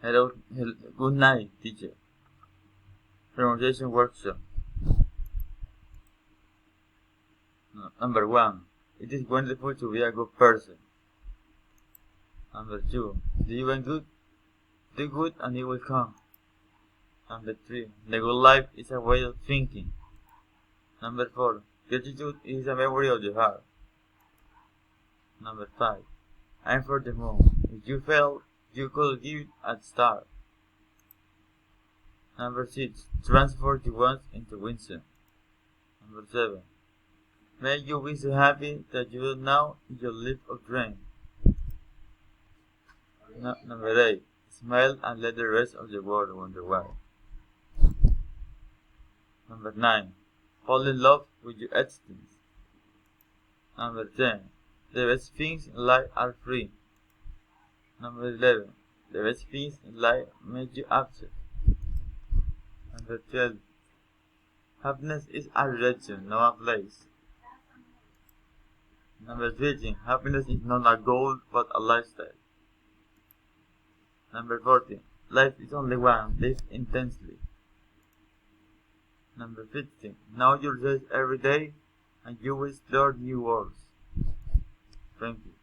Good night, teacher. Pronunciation workshop. Number 1. It is wonderful to be a good person. Number 2. Do good and it will come. Number 3. The good life is a way of thinking. Number 4. Gratitude is a memory of the heart. Number 5. I'm for the moon. If you fail, you could give it a star. Number 6. Transform your wants into wisdom. Number 7. May you be so happy that you don't know your life of dream. Number 8. Smile and let the rest of the world wonder why. Number 9. Fall in love with your existence. Number 10. The best things in life are free. Number 11. The best things in life make you upset. Number 12. Happiness is a direction, not a place. Number 13. Happiness is not a goal, but a lifestyle. Number 14. Life is only one, live intensely. Number 15. Know yourself every day, and you will explore new worlds. Thank you.